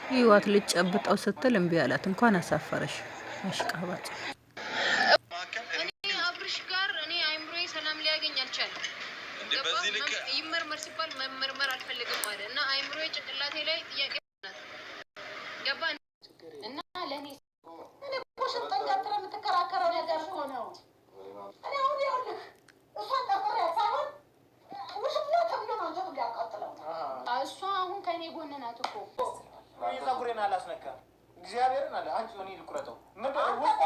ህይወት ልጨብጠው ስትል እምቢ አላት። እንኳን አሳፈረሽ አሽቃባጭ። እኔ አብርሽ ጋር እኔ አይምሮዬ ሰላም ሊያገኝ አልቻለም። ይመርመር ሲባል መመርመር አልፈልግም ማለት እና አይምሮዬ ጭንቅላቴ ላይ ጥያቄ ናት ገባ እና ለእኔ እኔ እኮ ሽንጠኛ ትረ የምትከራከረው ነገር እኮ ነው። እኔ አሁን ያልክ እሷን ጠፈር ያሳሆን ውሽላ ተብሎ ነው እንጀቱ ሊያቃጥለው እሷ አሁን ከእኔ ጎን ናት እኮ እኔ ጸጉሬን አላስነካም። እግዚአብሔርን አለ አንቺ ምን ይልቁረጠው ምን ውስጥ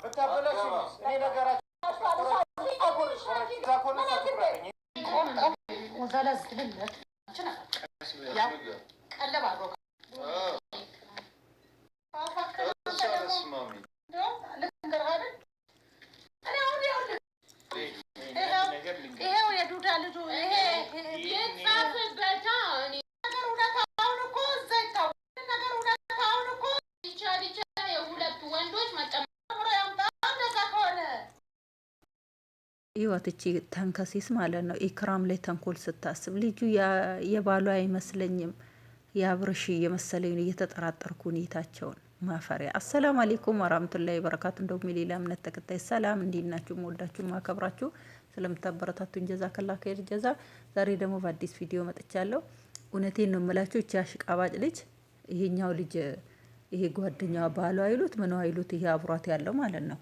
ብታበላሽ እኔ ነገራቸው ህይወት እቺ ተንከሲስ ማለት ነው። ኢክራም ላይ ተንኮል ስታስብ ልጁ የባሏ አይመስለኝም የአብርሽ እየመሰለኝ ነው። እየተጠራጠርኩ ሁኔታቸውን ማፈሪያ። አሰላሙ አለይኩም ወራህመቱላሂ ወበረካቱ። እንደውም የሌላ እምነት ተከታይ ሰላም፣ እንዴት ናችሁ? መወዳችሁ ማከብራችሁ ስለምታበረታቱኝ ጀዛከላህ ኸይር ጀዛ። ዛሬ ደግሞ በአዲስ ቪዲዮ መጥቻለሁ። እውነቴን ነው የምላችሁ እቺ አሽቃባጭ ልጅ ይሄኛው ልጅ ይሄ ጓደኛዋ ባሏ አይሉት ምን አይሉት ይሄ አብሯት ያለው ማለት ነው።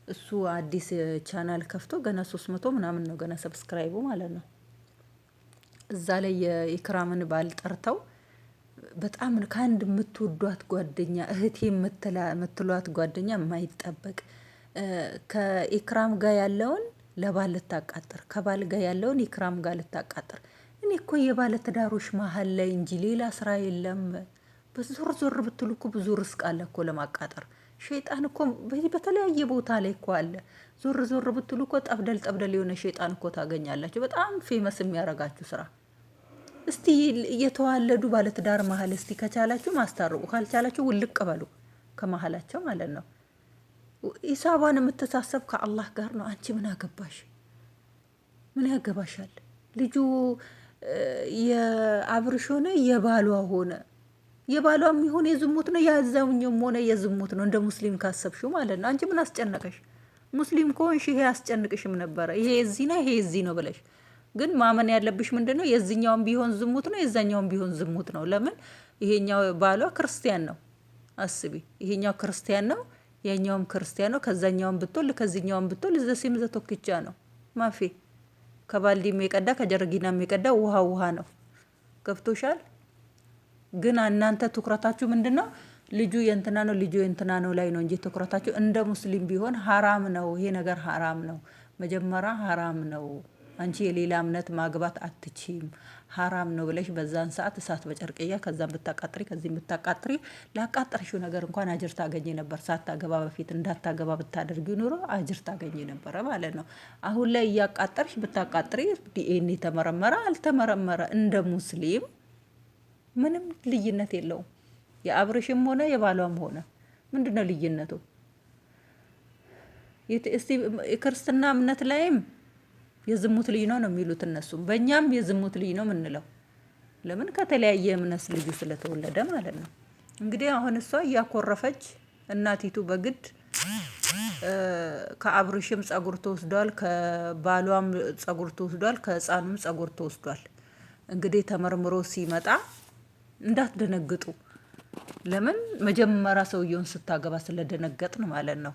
እሱ አዲስ ቻናል ከፍቶ ገና 300 ምናምን ነው ገና ሰብስክራይቡ ማለት ነው። እዛ ላይ የኢክራምን ባል ጠርተው በጣም ከአንድ የምትወዷት ጓደኛ እህቴ የምትሏት ጓደኛ የማይጠበቅ ከኢክራም ጋር ያለውን ለባል ልታቃጥር ከባል ጋር ያለውን ኢክራም ጋር ልታቃጥር። እኔ እኮ የባለ ትዳሮች መሀል ላይ እንጂ ሌላ ስራ የለም። በዞር ዞር ብትሉ እኮ ብዙ ርስቅ አለ እኮ ለማቃጠር። ሸይጣን እኮ በተለያየ ቦታ ላይ እኮ አለ። ዞር ዞር ብትሉ እኮ ጠብደል የሆነ ሸይጣን እኮ ታገኛላችሁ። በጣም ፌመስ የሚያረጋችሁ ስራ። እስቲ እየተዋለዱ ባለትዳር መሀል እስቲ ከቻላችሁ ማስታርቁ፣ ካልቻላችሁ ውልቅ በሉ ከመሀላቸው ማለት ነው። ኢሳባን የምትሳሰብ ከአላህ ጋር ነው። አንቺ ምን አገባሽ? ምን ያገባሻል? ልጁ የአብርሽ ሆነ የባሏ ሆነ የባሏም ይሁን የዝሙት ነው ያዛውኝም ሆነ የዝሙት ነው እንደ ሙስሊም ካሰብሽው ማለት ነው። አንቺ ምን አስጨነቀሽ? ሙስሊም ከሆንሽ ይሄ አስጨንቅሽም ነበረ። ይሄ እዚህ ነው ይሄ እዚህ ነው ብለሽ ግን ማመን ያለብሽ ምንድነው? የዚህኛውም ቢሆን ዝሙት ነው የዛኛውም ቢሆን ዝሙት ነው። ለምን ይሄኛው ባሏ ክርስቲያን ነው። አስቢ፣ ይሄኛው ክርስቲያን ነው የኛውም ክርስቲያን ነው። ከዛኛውም ብትወል ከዚህኛውም ብትወል ዘሲም ዘቶክቻ ነው። ማፊ ከባልዲም የቀዳ ከጀርጊናም የቀዳ ውሃ ነው። ገብቶሻል? ግን እናንተ ትኩረታችሁ ምንድነው? ልጁ የእንትና ነው ልጁ የእንትና ነው ላይ ነው እንጂ ትኩረታችሁ እንደ ሙስሊም ቢሆን ሐራም ነው ይሄ ነገር ሐራም ነው። መጀመሪያ ሐራም ነው። አንቺ የሌላ እምነት ማግባት አትችይም ሐራም ነው ብለሽ በዛን ሰዓት እሳት በጨርቅያ ከዛም ብታቃጥሪ ከዚህም ብታቃጥሪ ላቃጠርሽው ነገር እንኳን አጅር ታገኝ ነበር። ሳታገባ በፊት እንዳታገባ ብታደርጊ ኑሮ አጅር ታገኝ ነበር ማለት ነው። አሁን ላይ እያቃጠርሽ ብታቃጥሪ ዲኤንኤ ተመረመረ አልተመረመረ እንደ ሙስሊም ምንም ልዩነት የለውም። የአብርሽም ሆነ የባሏም ሆነ ምንድነው ልዩነቱ? እስቲ የክርስትና እምነት ላይም የዝሙት ልጅ ነው የሚሉት እነሱም፣ በእኛም የዝሙት ልጅ ነው የምንለው። ለምን? ከተለያየ እምነት ልጁ ስለተወለደ ማለት ነው። እንግዲህ አሁን እሷ እያኮረፈች እናቲቱ በግድ ከአብርሽም ጸጉር ተወስዷል፣ ከባሏም ጸጉር ተወስዷል፣ ከህፃኑም ጸጉር ተወስዷል። እንግዲህ ተመርምሮ ሲመጣ እንዳትደነግጡ። ለምን? መጀመሪያ ሰውየውን ስታገባ ስለደነገጥን ማለት ነው።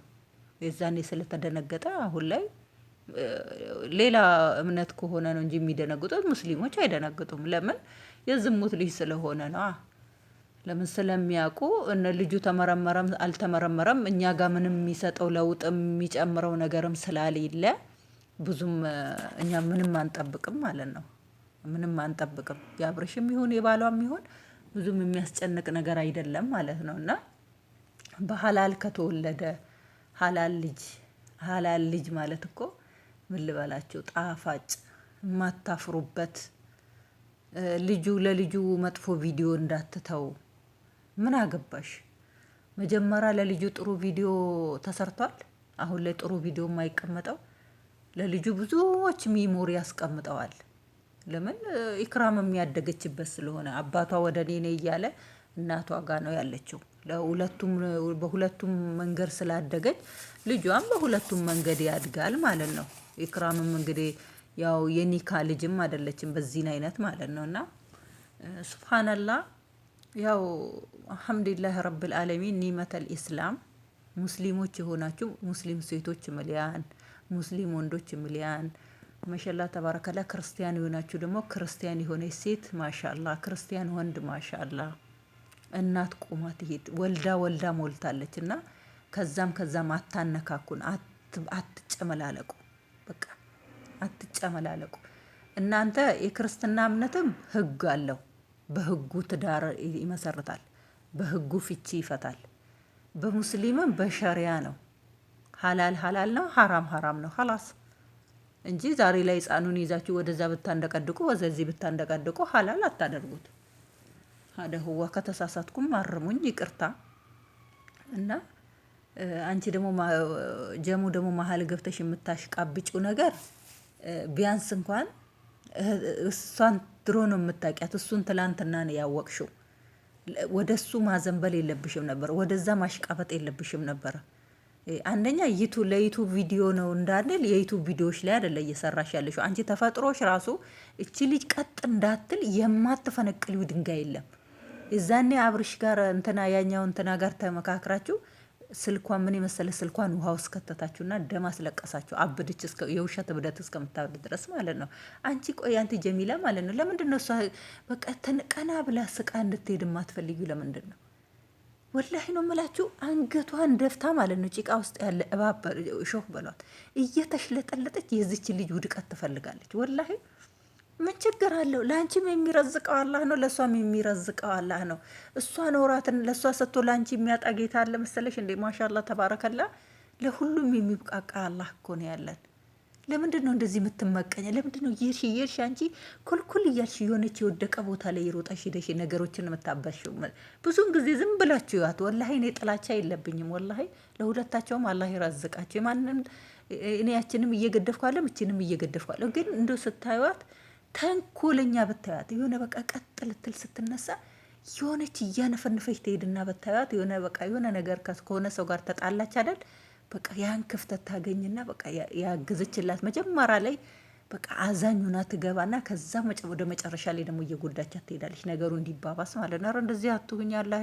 የዛኔ ስለተደነገጠ አሁን ላይ ሌላ እምነት ከሆነ ነው እንጂ የሚደነግጡት ሙስሊሞች አይደነግጡም። ለምን? የዝሙት ልጅ ስለሆነ ነው። ለምን? ስለሚያውቁ እነ ልጁ ተመረመረም አልተመረመረም እኛ ጋር ምንም የሚሰጠው ለውጥ የሚጨምረው ነገርም ስላሌለ ብዙም እኛ ምንም አንጠብቅም ማለት ነው። ምንም አንጠብቅም። የአብርሽም ይሁን የባሏም ይሁን ብዙም የሚያስጨንቅ ነገር አይደለም ማለት ነው። እና በሐላል ከተወለደ ሐላል ልጅ ማለት እኮ ምን ልበላችሁ ጣፋጭ የማታፍሩበት ልጁ ለልጁ መጥፎ ቪዲዮ እንዳትተው። ምን አገባሽ? መጀመሪያ ለልጁ ጥሩ ቪዲዮ ተሰርቷል። አሁን ላይ ጥሩ ቪዲዮ የማይቀመጠው ለልጁ ብዙዎች ሚሞሪ ያስቀምጠዋል። ለምን? ኢክራም የሚያደገችበት ስለሆነ አባቷ ወደ እኔ ነው እያለ እናቷ ጋር ነው ያለችው። ለሁለቱም በሁለቱም መንገድ ስላደገች ልጇም በሁለቱም መንገድ ያድጋል ማለት ነው። ኢክራምም እንግዲህ ያው የኒካ ልጅም አይደለችም በዚህን አይነት ማለት ነው። እና ሱብሃንአላህ ያው አልሐምዱሊላህ ረብል ዓለሚን ኒመተል ኢስላም ሙስሊሞች የሆናችሁ ሙስሊም ሴቶች ሚሊያን፣ ሙስሊም ወንዶች ሚሊያን ማሻአላህ ተባረከላ። ክርስቲያን የሆናችሁ ደግሞ ክርስቲያን የሆነች ሴት ማሻአላህ፣ ክርስቲያን ወንድ ማሻአላህ። እናት ቁማ ትሄድ ወልዳ ሞልታለች። እና ከዛም አታነካኩን፣ አትጨመላለቁ፣ በቃ አትጨመላለቁ። እናንተ የክርስትና እምነትም ህግ አለው። በህጉ ትዳር ይመሰርታል፣ በህጉ ፍቺ ይፈታል። በሙስሊምም በሸሪያ ነው። ሀላል ነው፣ ሀራም ነው። ሀላስ እንጂ ዛሬ ላይ ህፃኑን ይዛችሁ ወደዛ ብታንደቀድቁ ወደዚህ ብታንደቀድቁ ሀላል አታደርጉት። ሀደ ሁዋ ከተሳሳትኩም አርሙኝ፣ ይቅርታ። እና አንቺ ደግሞ ጀሙ ደግሞ መሀል ገብተሽ የምታሽቃብጪው ነገር ቢያንስ እንኳን እሷን ድሮ ነው የምታውቂያት፣ እሱን ትላንትና ነው ያወቅሽው። ወደ እሱ ማዘንበል የለብሽም ነበር፣ ወደዛ ማሽቃበጥ የለብሽም ነበር። አንደኛ ለዩቱብ ቪዲዮ ነው እንዳንል የዩቱብ ቪዲዮዎች ላይ አይደለ እየሰራሽ ያለሽው አንቺ። ተፈጥሮሽ ራሱ እቺ ልጅ ቀጥ እንዳትል የማትፈነቅሊው ድንጋይ የለም። እዛኔ አብርሽ ጋር ያኛው ጋር ተመካክራችሁ ስልኳን ምን የመሰለ ስልኳን ውሃ ውስጥ ከተታችሁና ደም አስለቀሳችሁ። አብድች የውሸት እብደት እስከምታብድ ድረስ ማለት ነው። አንቺ ቆይ አንቺ ጀሚላ ማለት ነው ለምንድን ነው እሷ በቃ ቀና ብላ ስቃ እንድትሄድ የማትፈልጊው ለምንድን ነው? ወላሂ ነው የምላችሁ አንገቷን ደፍታ ማለት ነው ጭቃ ውስጥ ያለ እባብ ሾህ በሏት እየተሽለጠለጠች የዚች ልጅ ውድቀት ትፈልጋለች። ወላሂ ምን ችግር አለው? ለአንቺም የሚረዝቀው አላህ ነው፣ ለእሷም የሚረዝቀው አላህ ነው። እሷ ኖራትን ለእሷ ሰጥቶ ለአንቺ የሚያጣ ጌታ አለ መሰለሽ እንዴ? ማሻአላህ ተባረከላ። ለሁሉም የሚብቃቃ አላህ እኮ ነው ያለን። ለምንድን ነው እንደዚህ የምትመቀኝ? ለምንድን ነው እየሄድሽ አንቺ ኩልኩል እያልሽ የሆነች የወደቀ ቦታ ላይ ሮጠሽ ሄደሽ ነገሮችን የምታበሽው? ብዙን ጊዜ ዝም ብላችሁ ይዋት። ወላሂ እኔ ጥላቻ የለብኝም። ወላሂ ለሁለታቸውም አላህ ይረዝቃቸው። ማንንም እኔ ያችንም እየገደፍኳለሁ እችንም እየገደፍኳለሁ። ግን እንደው ስታዩት ተንኮለኛ ብታዩት የሆነ በቃ ቀጥ ልትል ስትነሳ የሆነች እያነፈንፈች ትሄድና ብታዩት የሆነ ነገር ከሆነ ሰው ጋር ተጣላች አይደል? በቃ ያን ክፍተት ታገኝና በቃ ያገዘችላት መጀመሪያ ላይ በቃ አዛኙና ትገባና ከዛ ወደ መጨረሻ ላይ ደግሞ እየጎዳቻት ትሄዳለች። ነገሩ እንዲባባስ ማለት ነው። እንደዚህ አትሁኝ አላህ